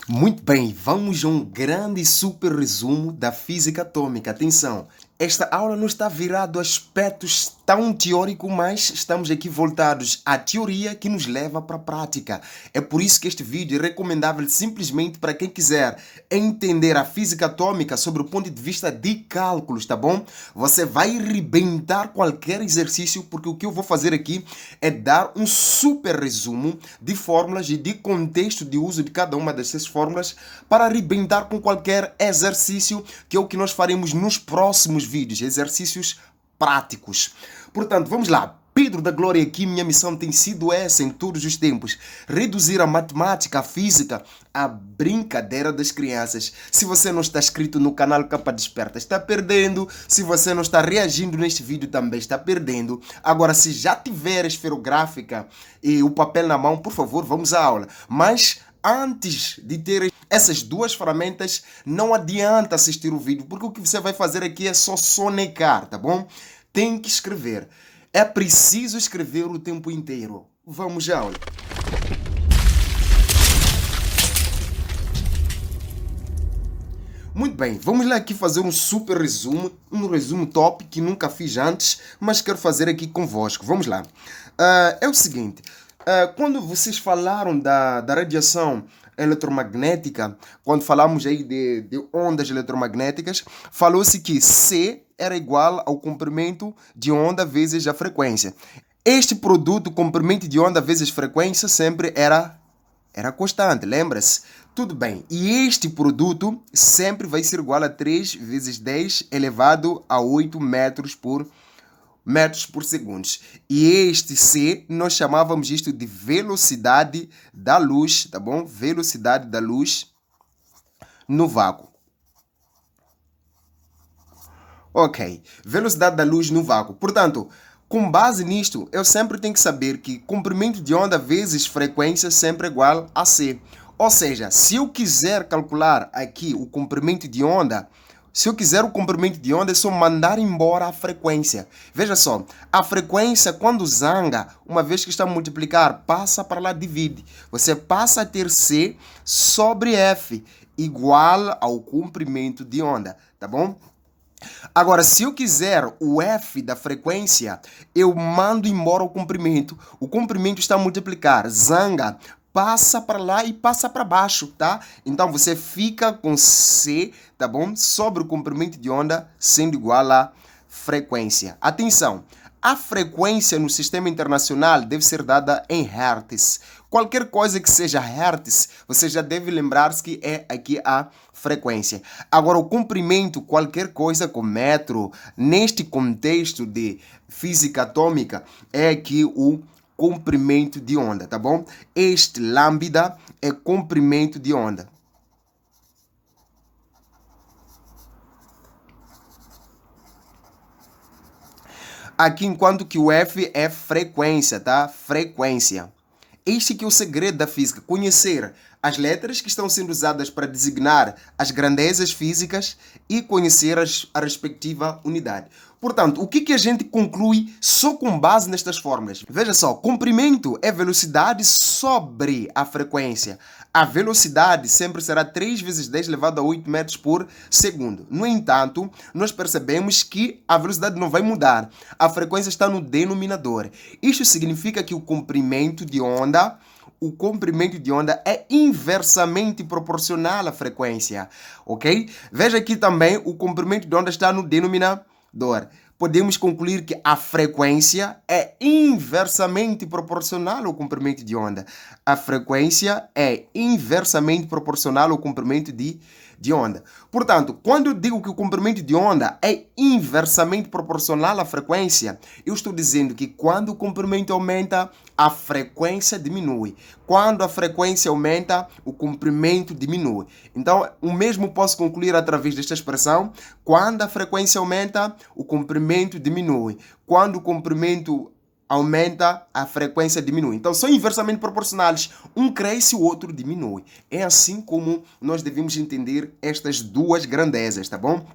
Muito bem, vamos a um grande e super resumo da física atômica. Atenção, esta aula não está virada a aspectos tão teóricos, mas estamos aqui voltados à teoria que nos leva para a prática. É por isso que este vídeo é recomendável simplesmente para quem quiser entender a física atômica sobre o ponto de vista de cálculos, tá bom? Você vai arrebentar qualquer exercício, porque o que eu vou fazer aqui é dar um super resumo de fórmulas e de contexto de uso de cada uma dessas fórmulas para arrebentar com qualquer exercício, que é o que nós faremos nos próximos vídeos, exercícios práticos. Portanto, vamos lá. Pedro da Glória aqui, minha missão tem sido essa em todos os tempos: reduzir a matemática, a física, a brincadeira das crianças. Se você não está inscrito no canal Capa Desperta, está perdendo. Se você não está reagindo neste vídeo, também está perdendo. Agora, se já tiver a esferográfica e o papel na mão, por favor, vamos à aula. Mas antes de ter essas duas ferramentas, não adianta assistir o vídeo, porque o que você vai fazer aqui é só sonecar, tá bom? Tem que escrever. É preciso escrever o tempo inteiro. Vamos à aula. Muito bem, vamos lá aqui fazer um super resumo, um resumo top que nunca fiz antes, mas quero fazer aqui convosco. Vamos lá. É o seguinte, quando vocês falaram da radiação eletromagnética, quando falamos aí de ondas eletromagnéticas, falou-se que C era igual ao comprimento de onda vezes a frequência. Este produto, comprimento de onda vezes frequência, sempre era constante, lembra-se? Tudo bem. E este produto sempre vai ser igual a 3 vezes 10 elevado a 8 metros por segundo. E este C, nós chamávamos isto de velocidade da luz, tá bom? Velocidade da luz no vácuo. Ok, velocidade da luz no vácuo. Portanto, com base nisto, eu sempre tenho que saber que comprimento de onda vezes frequência sempre é igual a C. Ou seja, se eu quiser calcular aqui o comprimento de onda, é só mandar embora a frequência. Veja só, a frequência, quando zanga, uma vez que está a multiplicar, passa para lá, divide. Você passa a ter C sobre F, igual ao comprimento de onda, tá bom? Agora, se eu quiser o F da frequência, eu mando embora o comprimento. O comprimento está a multiplicar, zanga, passa para lá e passa para baixo, tá? Então você fica com C, tá bom? Sobre o comprimento de onda sendo igual a frequência. Atenção! A frequência no sistema internacional deve ser dada em hertz. Qualquer coisa que seja hertz, você já deve lembrar-se que é aqui a frequência. Agora, o comprimento, qualquer coisa com metro, neste contexto de física atômica, é aqui o comprimento de onda, tá bom? Este lambda é comprimento de onda. Aqui, enquanto que o F é frequência, tá? Frequência. Este que é o segredo da física, conhecer as letras que estão sendo usadas para designar as grandezas físicas e conhecer a respectiva unidade. Portanto, o que a gente conclui só com base nestas fórmulas? Veja só, comprimento é velocidade sobre a frequência. A velocidade sempre será 3 vezes 10 elevado a 8 metros por segundo. No entanto, nós percebemos que a velocidade não vai mudar. A frequência está no denominador. Isto significa que o comprimento de onda é inversamente proporcional à frequência, ok? Veja aqui também, o comprimento de onda está no denominador. Podemos concluir que a frequência é inversamente proporcional ao comprimento de onda. A frequência é inversamente proporcional ao comprimento de onda. Portanto, quando eu digo que o comprimento de onda é inversamente proporcional à frequência, eu estou dizendo que quando o comprimento aumenta, a frequência diminui. Quando a frequência aumenta, o comprimento diminui. Então, o mesmo posso concluir através desta expressão: quando a frequência aumenta, o comprimento diminui. Quando o comprimento aumenta, a frequência diminui. Então, são inversamente proporcionais. Um cresce, o outro diminui. É assim como nós devemos entender estas duas grandezas, tá bom?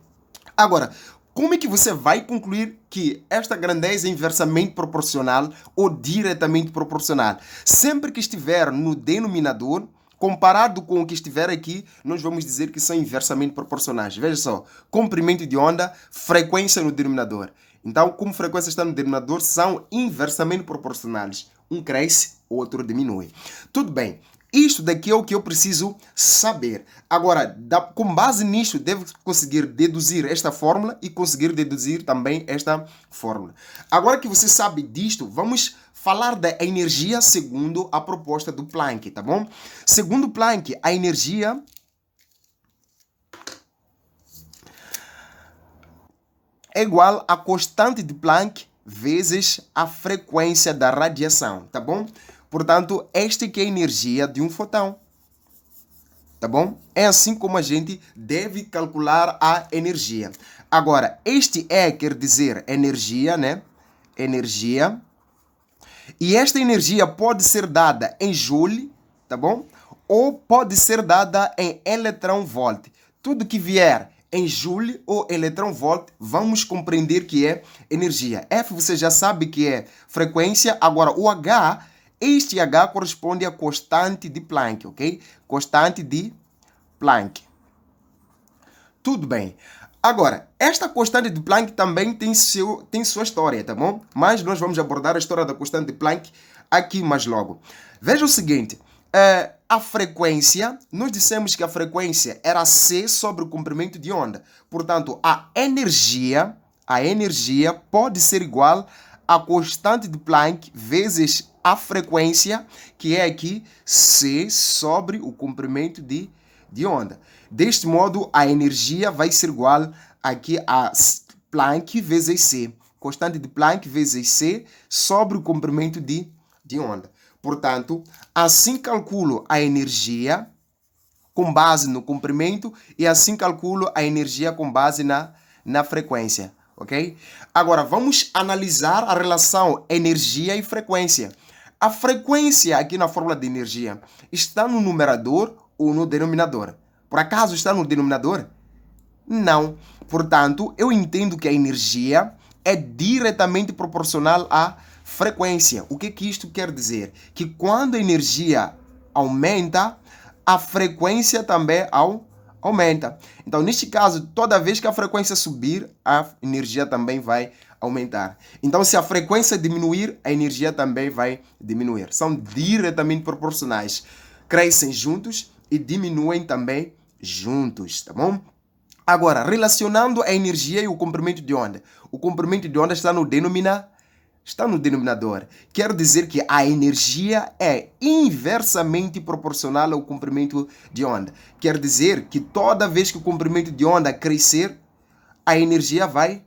Agora, como é que você vai concluir que esta grandeza é inversamente proporcional ou diretamente proporcional? Sempre que estiver no denominador, comparado com o que estiver aqui, nós vamos dizer que são inversamente proporcionais. Veja só, comprimento de onda, frequência no denominador. Então, como frequência está no denominador, são inversamente proporcionais. Um cresce, o outro diminui. Tudo bem. Isto daqui é o que eu preciso saber. Agora, com base nisto, devo conseguir deduzir esta fórmula e conseguir deduzir também esta fórmula. Agora que você sabe disto, vamos falar da energia segundo a proposta do Planck, tá bom? Segundo Planck, a energia é igual à constante de Planck vezes a frequência da radiação, tá bom? Portanto, esta que é a energia de um fotão, tá bom? É assim como a gente deve calcular a energia. Agora, este E quer dizer energia, né? Energia. E esta energia pode ser dada em joule, tá bom? Ou pode ser dada em electron-volt. Tudo que vier em joule ou electron-volt, vamos compreender que é energia. F você já sabe que é frequência. Agora, o H, este H corresponde à constante de Planck, ok? Constante de Planck. Tudo bem. Agora, esta constante de Planck também tem sua história, tá bom? Mas nós vamos abordar a história da constante de Planck aqui mais logo. Veja o seguinte, a frequência, nós dissemos que a frequência era C sobre o comprimento de onda. Portanto, a energia pode ser igual à constante de Planck vezes a frequência, que é aqui C sobre o comprimento de onda. Deste modo, a energia vai ser igual aqui a Planck vezes C. Constante de Planck vezes C sobre o comprimento de onda. Portanto, assim calculo a energia com base no comprimento e assim calculo a energia com base na frequência. Ok? Agora, vamos analisar a relação energia e frequência. A frequência aqui na fórmula de energia está no numerador ou no denominador? Por acaso está no denominador? Não. Portanto, eu entendo que a energia é diretamente proporcional à frequência. O que isto quer dizer? Que quando a energia aumenta, a frequência também aumenta. Então, neste caso, toda vez que a frequência subir, a energia também vai aumentar. Então, se a frequência diminuir, a energia também vai diminuir. São diretamente proporcionais. Crescem juntos e diminuem também juntos, tá bom? Agora, relacionando a energia e o comprimento de onda. O comprimento de onda está no denominador. Quer dizer que a energia é inversamente proporcional ao comprimento de onda. Quer dizer que toda vez que o comprimento de onda crescer, a energia vai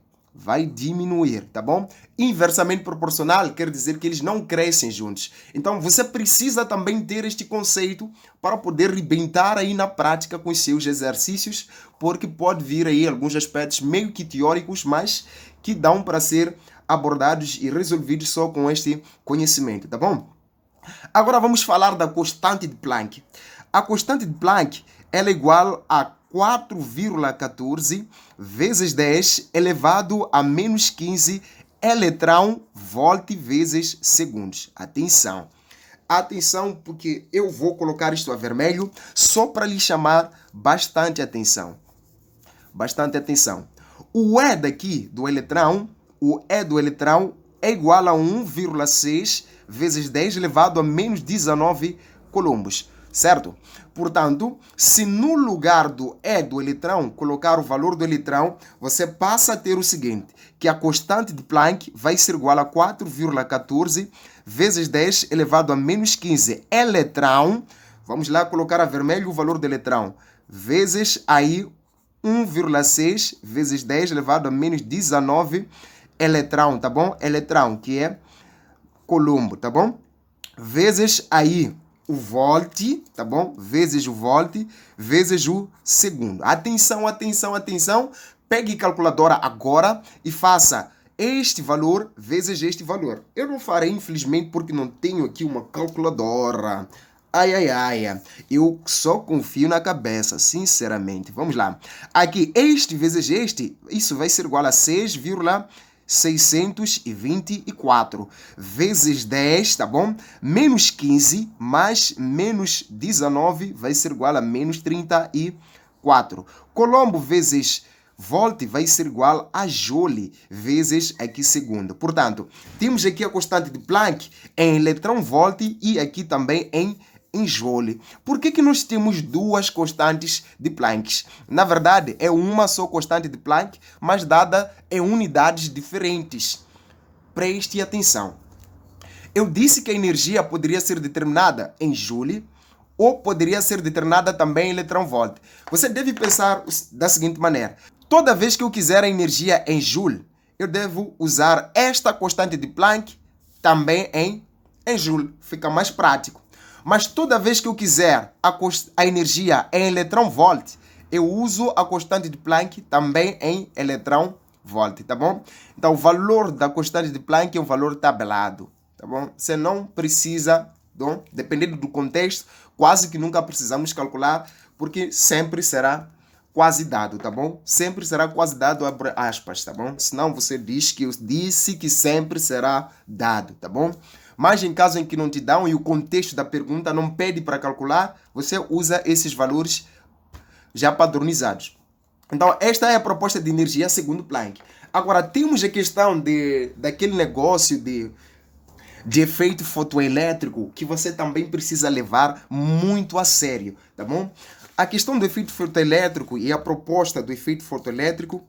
diminuir, tá bom? Inversamente proporcional quer dizer que eles não crescem juntos. Então, você precisa também ter este conceito para poder arrebentar aí na prática com os seus exercícios, porque pode vir aí alguns aspectos meio que teóricos, mas que dão para ser abordados e resolvidos só com este conhecimento, tá bom? Agora vamos falar da constante de Planck. A constante de Planck ela é igual a 4,14 vezes 10 elevado a menos 15 electron-volt vezes segundos. Atenção. Atenção, porque eu vou colocar isto a vermelho só para lhe chamar bastante atenção. Bastante atenção. O E daqui do eletrão, é igual a 1,6 vezes 10 elevado a menos 19 coulombs, certo? Portanto, se no lugar do E do eletrão colocar o valor do eletrão, você passa a ter o seguinte, que a constante de Planck vai ser igual a 4,14 vezes 10 elevado a menos 15 eletrão, vamos lá colocar a vermelho o valor do eletrão, vezes aí 1,6 vezes 10 elevado a menos 19 eletrão, tá bom? Eletrão, que é coulombo, tá bom? Vezes aí o volt, tá bom? Vezes o volt, vezes o segundo. Atenção, atenção, atenção. Pegue a calculadora agora e faça este valor vezes este valor. Eu não farei, infelizmente, porque não tenho aqui uma calculadora. Ai, ai, ai. Eu só confio na cabeça, sinceramente. Vamos lá. Aqui, este vezes este, isso vai ser igual a 6,5 624 vezes 10, tá bom? Menos 15 mais menos 19 vai ser igual a menos 34. Colombo vezes volt vai ser igual a Joule vezes aqui segundo. Portanto, temos aqui a constante de Planck em electron-volt e aqui também em Joule. Por que nós temos duas constantes de Planck? Na verdade, é uma só constante de Planck, mas dada em unidades diferentes. Preste atenção. Eu disse que a energia poderia ser determinada em Joule ou poderia ser determinada também em electron-volt. Você deve pensar da seguinte maneira. Toda vez que eu quiser a energia em Joule, eu devo usar esta constante de Planck também em Joule. Fica mais prático. Mas toda vez que eu quiser a energia em electron-volt, eu uso a constante de Planck também em electron-volt, tá bom? Então, o valor da constante de Planck é um valor tabelado, tá bom? Você não precisa, dependendo do contexto, quase que nunca precisamos calcular, porque sempre será quase dado, tá bom? Sempre será quase dado, abre aspas, tá bom? Senão você diz que eu disse que sempre será dado, tá bom? Mas em caso em que não te dão e o contexto da pergunta não pede para calcular, você usa esses valores já padronizados. Então, esta é a proposta de energia segundo Planck. Agora, temos a questão daquele negócio de efeito fotoelétrico que você também precisa levar muito a sério, tá bom? A questão do efeito fotoelétrico e a proposta do efeito fotoelétrico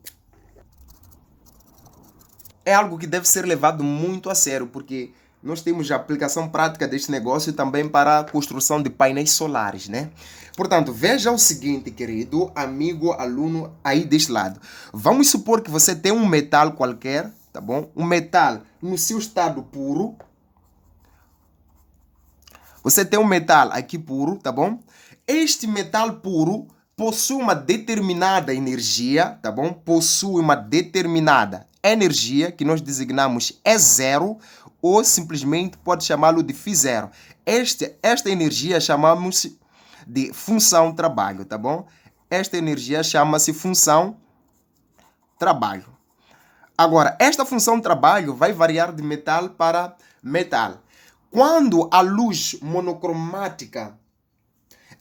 é algo que deve ser levado muito a sério, porque nós temos a aplicação prática deste negócio também para a construção de painéis solares, né? Portanto, veja o seguinte, querido amigo aluno aí deste lado. Vamos supor que você tem um metal qualquer, tá bom? Um metal no seu estado puro. Você tem um metal aqui puro, tá bom? Este metal puro possui uma determinada energia, tá bom? Possui uma determinada energia que nós designamos E0 ou simplesmente pode chamá-lo de φ0. Esta energia chamamos de função trabalho, tá bom? Esta energia chama-se função trabalho. Agora, esta função trabalho vai variar de metal para metal. Quando a luz monocromática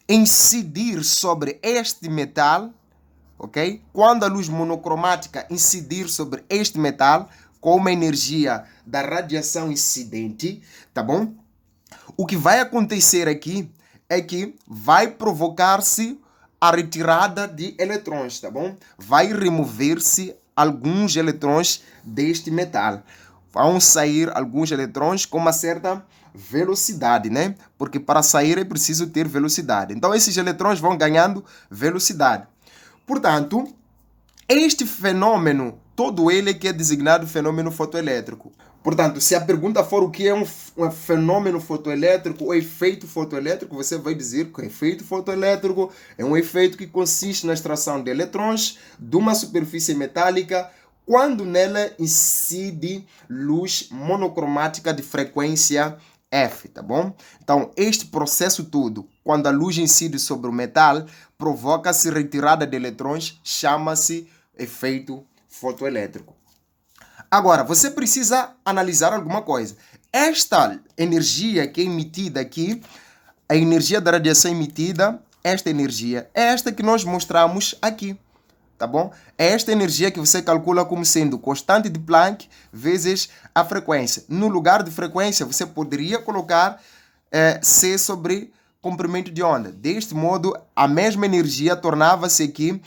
incidir sobre este metal, ok? Quando a luz monocromática incidir sobre este metal com uma energia da radiação incidente, tá bom? O que vai acontecer aqui é que vai provocar-se a retirada de eletrões, tá bom? Vai remover-se alguns eletrões deste metal. Vão sair alguns eletrões com uma certa velocidade, né? Porque para sair é preciso ter velocidade. Então, esses eletrões vão ganhando velocidade. Portanto, este fenômeno, todo ele que é designado fenômeno fotoelétrico. Portanto, se a pergunta for o que é um fenômeno fotoelétrico ou efeito fotoelétrico, você vai dizer que o efeito fotoelétrico é um efeito que consiste na extração de eletrões de uma superfície metálica quando nela incide luz monocromática de frequência F, tá bom? Então, este processo todo, quando a luz incide sobre o metal, provoca-se retirada de eletrões, chama-se efeito fotoelétrico. Agora, você precisa analisar alguma coisa. Esta energia que é emitida aqui, a energia da radiação emitida, esta energia é esta que nós mostramos aqui, tá bom? É esta energia que você calcula como sendo constante de Planck vezes a frequência. No lugar de frequência, você poderia colocar C sobre comprimento de onda. Deste modo, a mesma energia tornava-se aqui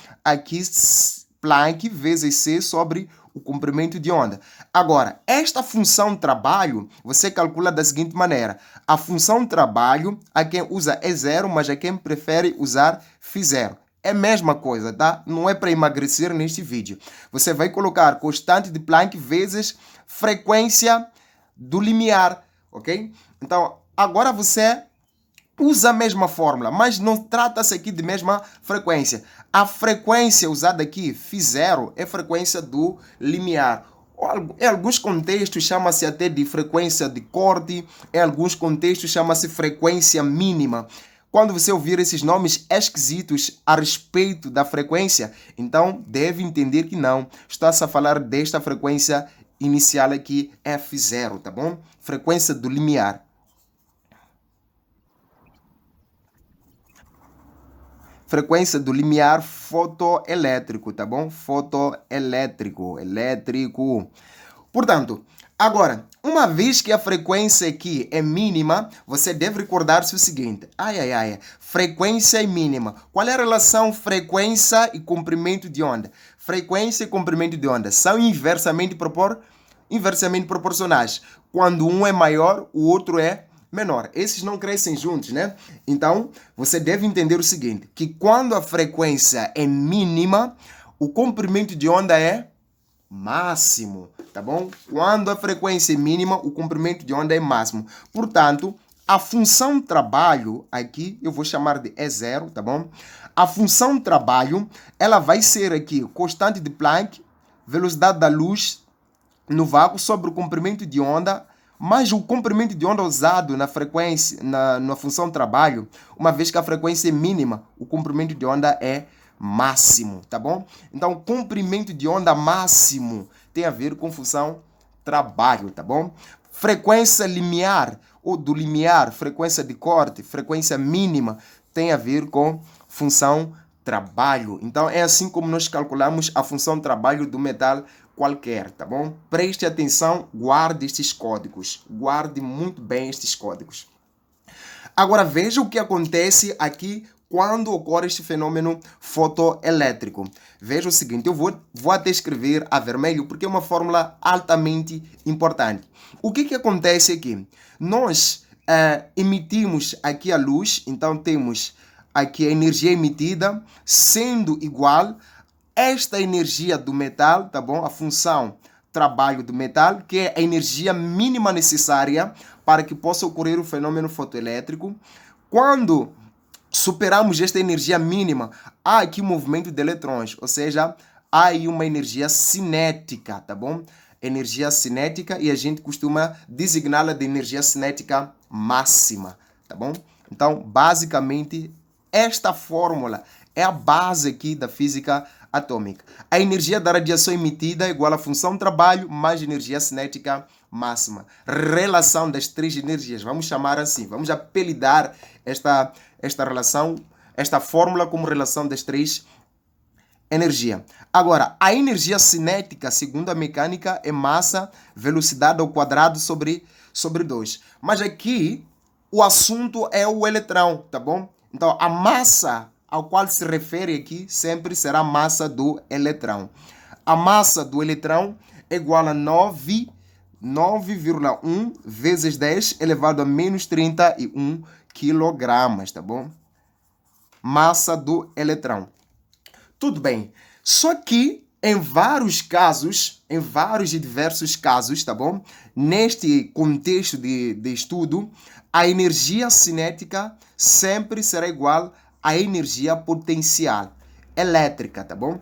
Planck vezes C sobre o comprimento de onda. Agora, esta função trabalho, você calcula da seguinte maneira. A função trabalho, há quem usa E0, mas há quem prefere usar φ0. É a mesma coisa, tá? Não é para emagrecer neste vídeo. Você vai colocar constante de Planck vezes frequência do limiar, ok? Então, agora você usa a mesma fórmula, mas não trata-se aqui de mesma frequência. A frequência usada aqui, φ0, é frequência do limiar. Em alguns contextos chama-se até de frequência de corte, em alguns contextos chama-se frequência mínima. Quando você ouvir esses nomes esquisitos a respeito da frequência, então deve entender que não. Está-se a falar desta frequência inicial aqui, F0, tá bom? Frequência do limiar. Frequência do limiar fotoelétrico, tá bom? Fotoelétrico, elétrico. Portanto, agora, uma vez que a frequência aqui é mínima, você deve recordar-se o seguinte. Frequência é mínima. Qual é a relação frequência e comprimento de onda? Frequência e comprimento de onda são inversamente proporcionais. Quando um é maior, o outro é menor. Esses não crescem juntos, né? Então, você deve entender o seguinte, que quando a frequência é mínima, o comprimento de onda é máximo, tá bom? Quando a frequência é mínima, o comprimento de onda é máximo. Portanto, a função trabalho, aqui eu vou chamar de E0, tá bom? A função trabalho, ela vai ser aqui constante de Planck, velocidade da luz no vácuo sobre o comprimento de onda, mas o comprimento de onda usado na frequência, na função trabalho, uma vez que a frequência é mínima, o comprimento de onda é máximo, tá bom? Então, comprimento de onda máximo tem a ver com função trabalho, tá bom? Frequência limiar ou do limiar, frequência de corte, frequência mínima tem a ver com função trabalho. Então, é assim como nós calculamos a função trabalho do metal qualquer, tá bom? Preste atenção, guarde estes códigos. Guarde muito bem estes códigos. Agora, veja o que acontece aqui quando ocorre este fenômeno fotoelétrico. Veja o seguinte, eu vou até escrever a vermelho porque é uma fórmula altamente importante. O que acontece aqui? Nós emitimos aqui a luz, então temos aqui a energia emitida sendo igual esta energia do metal, tá bom? A função trabalho do metal, que é a energia mínima necessária para que possa ocorrer o fenômeno fotoelétrico. Quando superamos esta energia mínima, há aqui movimento de eletrões, ou seja, há aí uma energia cinética, tá bom? Energia cinética, e a gente costuma designá-la de energia cinética máxima, tá bom? Então, basicamente, esta fórmula é a base aqui da física atômica. A energia da radiação emitida é igual à função trabalho mais energia cinética máxima. Relação das três energias, vamos chamar assim, vamos apelidar esta relação, esta fórmula como relação das três energias. Agora, a energia cinética, segundo a mecânica, é massa, velocidade ao quadrado sobre 2. Mas aqui, o assunto é o eletrão, tá bom? Então, a massa ao qual se refere aqui sempre será a massa do eletrão. A massa do eletrão é igual a 9,1 vezes 10 elevado a menos 31 quilogramas, tá bom? Massa do eletrão. Tudo bem. Só que em vários e diversos casos, tá bom? Neste contexto de estudo, a energia cinética sempre será igual à energia potencial elétrica, tá bom?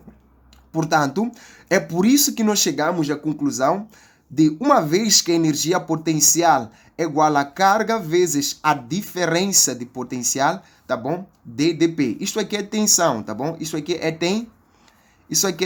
Portanto, é por isso que nós chegamos à conclusão de uma vez que a energia potencial é igual a carga vezes a diferença de potencial, tá bom? dP. Isto aqui é tensão, tá bom? Isso aqui é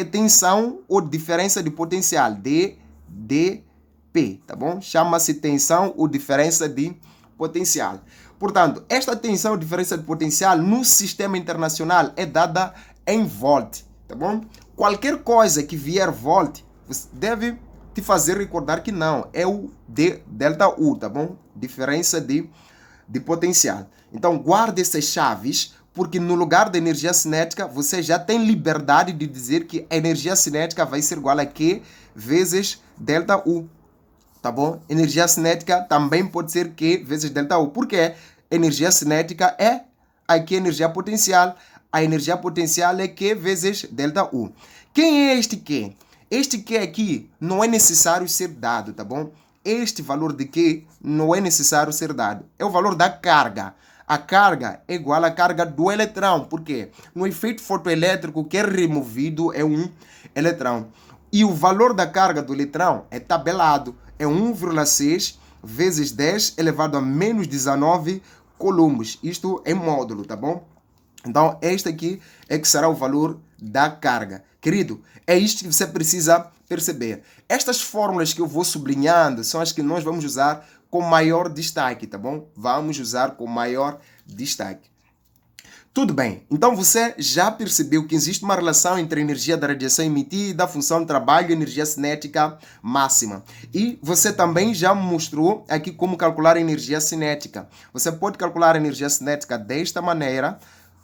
tensão ou diferença de potencial, dP, tá bom? Chama-se tensão ou diferença de potencial. Portanto, esta tensão ou diferença de potencial no sistema internacional é dada em volt, tá bom? Qualquer coisa que vier volt, você deve te fazer recordar que não, é o delta U, tá bom? Diferença de potencial. Então, guarde essas chaves, porque no lugar da energia cinética, você já tem liberdade de dizer que a energia cinética vai ser igual a Q vezes delta U, tá bom? Energia cinética também pode ser Q vezes delta U, porque energia cinética é aqui energia potencial. A energia potencial é Q vezes delta U. Quem é este Q? Este Q aqui não é necessário ser dado, tá bom? Este valor de Q não é necessário ser dado. É o valor da carga. A carga é igual à carga do eletrão. Por quê? No efeito fotoelétrico, o que é removido é um eletrão. E o valor da carga do eletrão é tabelado. É 1,6 vezes 10 elevado a menos 19 coulombs. Isto é módulo, tá bom? Então, este aqui é que será o valor da carga. Querido, é isto que você precisa perceber. Estas fórmulas que eu vou sublinhando são as que nós vamos usar com maior destaque, tá bom? Vamos usar com maior destaque. Tudo bem, então você já percebeu que existe uma relação entre a energia da radiação emitida, a função de trabalho e a energia cinética máxima. E você também já mostrou aqui como calcular a energia cinética. Você pode calcular a energia cinética desta maneira,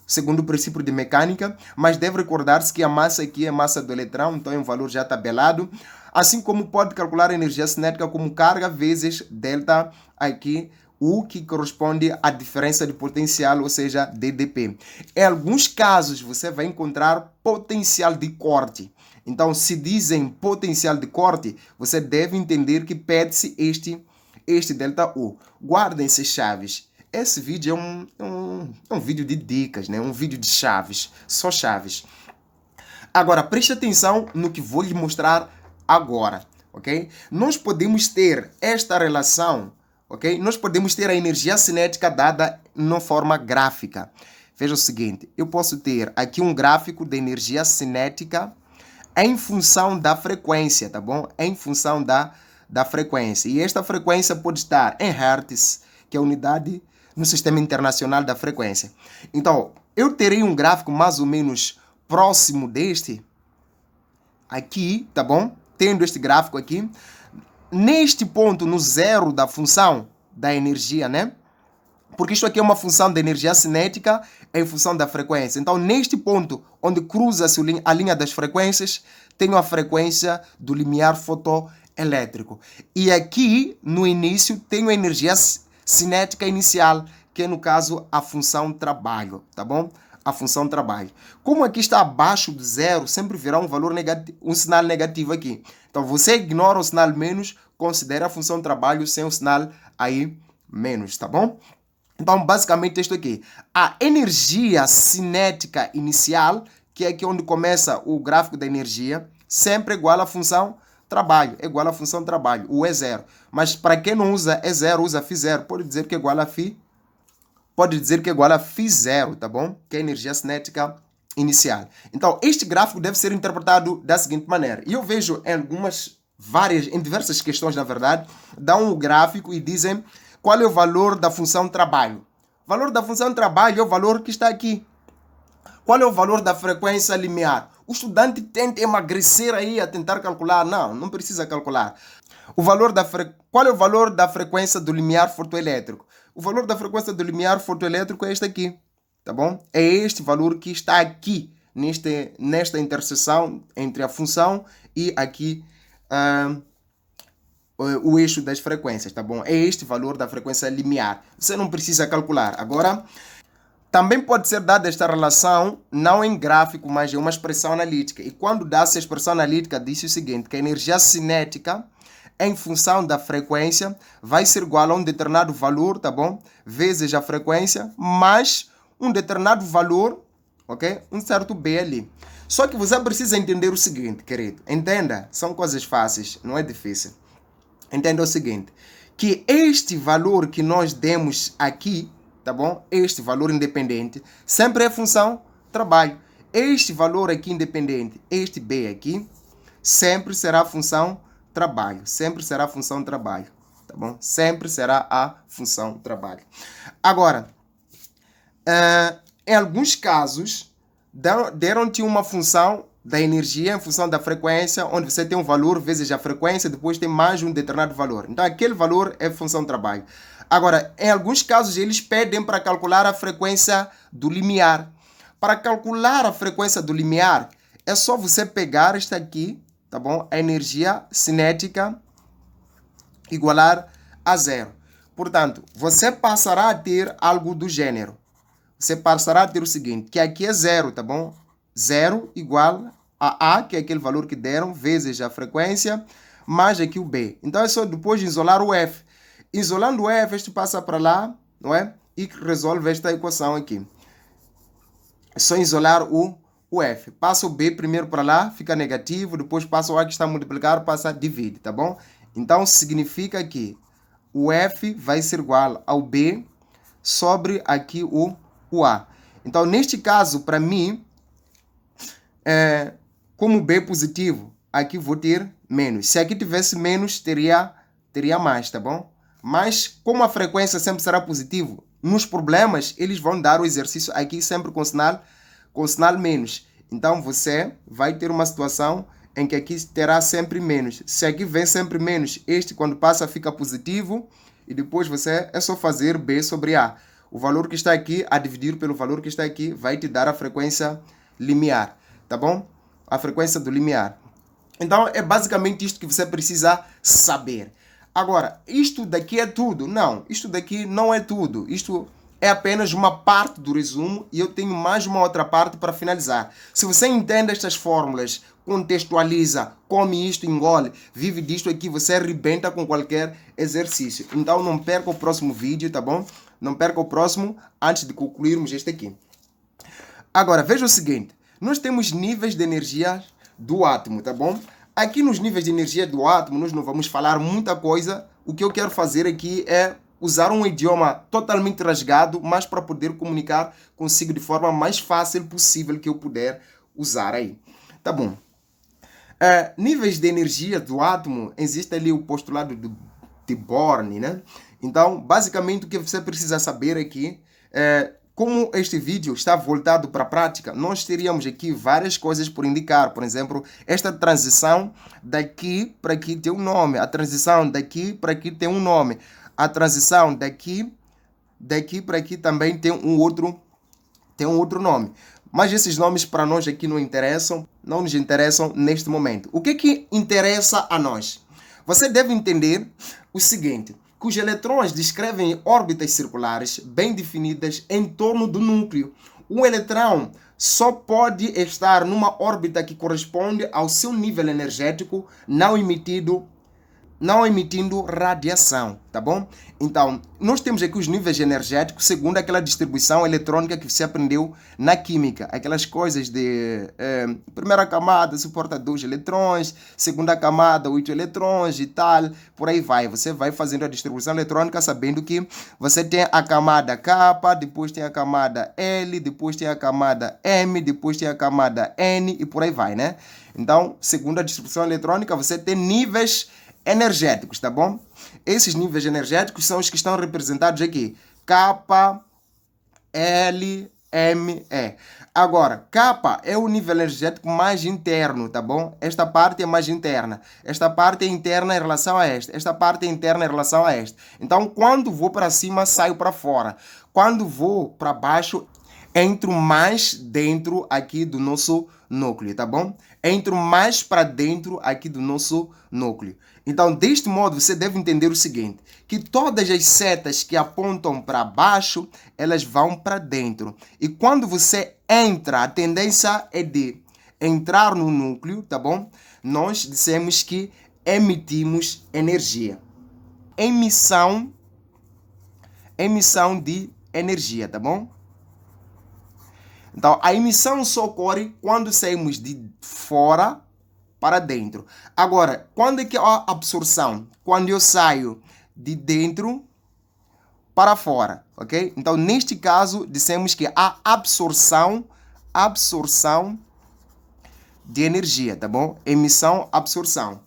segundo o princípio de mecânica, mas deve recordar-se que a massa aqui é a massa do eletrão, então é um valor já tabelado. Assim como pode calcular a energia cinética como carga vezes delta aqui, o que corresponde à diferença de potencial, ou seja, DDP. Em alguns casos, você vai encontrar potencial de corte. Então, se dizem potencial de corte, você deve entender que pede-se este ΔU. Guardem-se chaves. Esse vídeo é um vídeo de dicas, né? Um vídeo de chaves, só chaves. Agora, preste atenção no que vou lhe mostrar agora, ok? Nós podemos ter esta relação, ok? Nós podemos ter a energia cinética dada na forma gráfica. Veja o seguinte, eu posso ter aqui um gráfico de energia cinética em função da frequência, tá bom? Em função da frequência. E esta frequência pode estar em Hertz, que é a unidade no Sistema Internacional da Frequência. Então, eu terei um gráfico mais ou menos próximo deste aqui, tá bom? Tendo este gráfico aqui. Neste ponto, no zero da função da energia, né? Porque isto aqui é uma função da energia cinética em função da frequência. Então, neste ponto, onde cruza-se a linha das frequências, tenho a frequência do limiar fotoelétrico. E aqui, no início, tenho a energia cinética inicial, que é, no caso, a função trabalho, tá bom? A função trabalho. Como aqui está abaixo do zero, sempre virá um valor negativo, um sinal negativo aqui. Então, você ignora o sinal menos, considera a função trabalho sem o sinal aí menos, tá bom? Então, basicamente, isto aqui. A energia cinética inicial, que é aqui onde começa o gráfico da energia, sempre é igual à função trabalho. É igual à função trabalho. O E0. Mas para quem não usa E0, usa Φ0, pode dizer que é igual a Φ. Pode dizer que é igual a Φ0, tá bom? Que é a energia cinética inicial. Então, este gráfico deve ser interpretado da seguinte maneira. E eu vejo em diversas questões, na verdade, dão um gráfico e dizem qual é o valor da função trabalho. O valor da função trabalho é o valor que está aqui. Qual é o valor da frequência limiar? O estudante tenta emagrecer aí a tentar calcular. Não precisa calcular. Qual é o valor da frequência do limiar fotoelétrico? O valor da frequência do limiar fotoelétrico é este aqui, tá bom? É este valor que está aqui, nesta interseção entre a função e aqui o eixo das frequências, tá bom? É este valor da frequência limiar. Você não precisa calcular. Agora, também pode ser dada esta relação, não em gráfico, mas em uma expressão analítica. E quando dá-se a expressão analítica, diz o seguinte, que a energia cinética em função da frequência vai ser igual a um determinado valor, tá bom? Vezes a frequência, mais um determinado valor, ok? Um certo B ali. Só que você precisa entender o seguinte, querido. Entenda, são coisas fáceis, não é difícil. Entenda o seguinte, que este valor que nós demos aqui, tá bom? Este valor independente, sempre é função trabalho. Este valor aqui independente, este B aqui, sempre será função trabalho. Sempre será função trabalho, tá bom? Sempre será a função trabalho. Agora, em alguns casos, deram-te uma função da energia em função da frequência, onde você tem um valor vezes a frequência, depois tem mais um determinado valor. Então, aquele valor é função trabalho. Agora, em alguns casos, eles pedem para calcular a frequência do limiar. Para calcular a frequência do limiar, é só você pegar esta aqui, tá bom? A energia cinética igualar a zero. Portanto, você passará a ter algo do gênero. Você passará a ter o seguinte, que aqui é zero, tá bom? Zero igual a A, que é aquele valor que deram, vezes a frequência, mais aqui o B. Então, é só depois de isolar o F. Isolando o F, este passa para lá, não é? E resolve esta equação aqui. É só isolar o F. Passa o B primeiro para lá, fica negativo, depois passa o A que está a multiplicar, passa a divide, tá bom? Então, significa que o F vai ser igual ao B sobre aqui o A. Então, neste caso, para mim, como B é positivo, aqui vou ter menos. Se aqui tivesse menos, teria mais, tá bom? Mas como a frequência sempre será positivo, nos problemas eles vão dar o exercício aqui sempre com sinal menos. Então você vai ter uma situação em que aqui terá sempre menos. Se aqui vem sempre menos, este quando passa fica positivo e depois você é só fazer B sobre A. O valor que está aqui a dividir pelo valor que está aqui vai te dar a frequência limiar, tá bom? A frequência do limiar. Então é basicamente isto que você precisa saber. Agora, isto daqui é tudo? Não, isto daqui não é tudo. Isto é apenas uma parte do resumo e eu tenho mais uma outra parte para finalizar. Se você entende estas fórmulas, contextualiza, come isto, engole, vive disto aqui, você arrebenta com qualquer exercício. Então não perca o próximo vídeo, tá bom? Não perca o próximo antes de concluirmos este aqui. Agora, veja o seguinte. Nós temos níveis de energia do átomo, tá bom? Aqui nos níveis de energia do átomo, nós não vamos falar muita coisa. O que eu quero fazer aqui é usar um idioma totalmente rasgado, mas para poder comunicar consigo de forma mais fácil possível que eu puder usar aí. Tá bom. Níveis de energia do átomo, existe ali o postulado de Born, né? Então, basicamente, o que você precisa saber aqui é como este vídeo está voltado para a prática, nós teríamos aqui várias coisas por indicar. Por exemplo, esta transição daqui para aqui tem um nome. A transição daqui para aqui tem um nome. A transição daqui para aqui também tem um outro nome. Mas esses nomes para nós aqui não nos interessam neste momento. O que interessa a nós? Você deve entender o seguinte, que os eletrões descrevem órbitas circulares bem definidas em torno do núcleo. Um eletrão só pode estar numa órbita que corresponde ao seu nível energético, não emitindo radiação, tá bom? Então, nós temos aqui os níveis energéticos segundo aquela distribuição eletrônica que você aprendeu na química. Aquelas coisas de primeira camada suporta 2 eletrões, segunda camada 8 eletrões e tal, por aí vai. Você vai fazendo a distribuição eletrônica sabendo que você tem a camada K, depois tem a camada L, depois tem a camada M, depois tem a camada N e por aí vai, né? Então, segundo a distribuição eletrônica, você tem níveis energéticos, tá bom? Esses níveis energéticos são os que estão representados aqui. K, L, M, E. Agora, K é o nível energético mais interno, tá bom? Esta parte é mais interna. Esta parte é interna em relação a esta. Esta parte é interna em relação a esta. Então, quando vou para cima, saio para fora. Quando vou para baixo, entro mais dentro aqui do nosso núcleo, tá bom? Entro mais para dentro aqui do nosso núcleo. Então, deste modo, você deve entender o seguinte, que todas as setas que apontam para baixo, elas vão para dentro. E quando você entra, a tendência é de entrar no núcleo, tá bom? Nós dissemos que emitimos energia. Emissão de energia, tá bom? Então, a emissão só ocorre quando saímos de fora para dentro. Agora, quando é que há absorção? Quando eu saio de dentro para fora, ok? Então, neste caso, dissemos que há absorção de energia, tá bom? Emissão, absorção.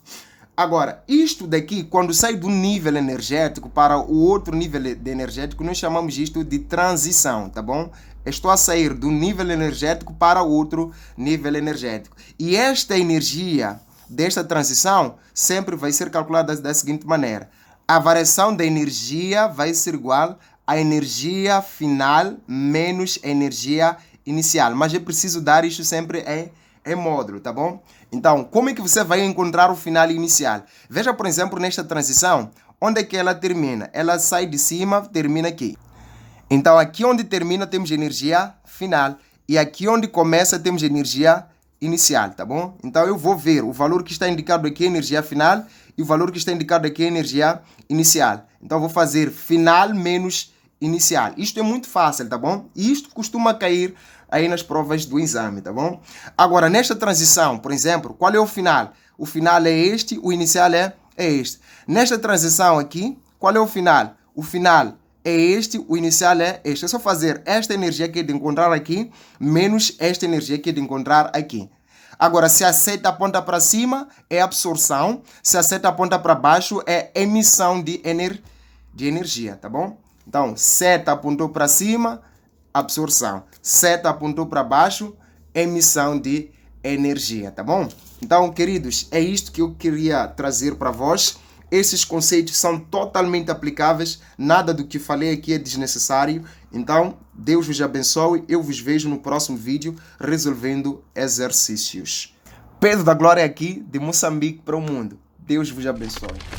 Agora, isto daqui, quando sai do nível energético para o outro nível de energético, nós chamamos isto de transição, tá bom? Estou a sair do nível energético para o outro nível energético. E esta energia desta transição sempre vai ser calculada da seguinte maneira. A variação da energia vai ser igual à energia final menos a energia inicial. Mas é preciso dar isto sempre em módulo, tá bom? Então, como é que você vai encontrar o final inicial? Veja, por exemplo, nesta transição, onde é que ela termina? Ela sai de cima, termina aqui. Então, aqui onde termina, temos energia final. E aqui onde começa, temos energia inicial, tá bom? Então, eu vou ver o valor que está indicado aqui é energia final e o valor que está indicado aqui é energia inicial. Então, eu vou fazer final menos inicial. Isto é muito fácil, tá bom? E isto costuma cair aí nas provas do exame, tá bom? Agora, nesta transição, por exemplo, qual é o final? O final é este, o inicial é este. Nesta transição aqui, qual é o final? O final é este, o inicial é este. É só fazer esta energia que é de encontrar aqui, menos esta energia que é de encontrar aqui. Agora, se a seta aponta para cima, é absorção. Se a seta aponta para baixo, é emissão de energia, tá bom? Então, seta apontou para cima, absorção. Seta apontou para baixo, emissão de energia, tá bom? Então, queridos, é isto que eu queria trazer para vós. Esses conceitos são totalmente aplicáveis, nada do que falei aqui é desnecessário. Então, Deus vos abençoe, eu vos vejo no próximo vídeo resolvendo exercícios. Pedro da Glória aqui, de Moçambique para o mundo. Deus vos abençoe.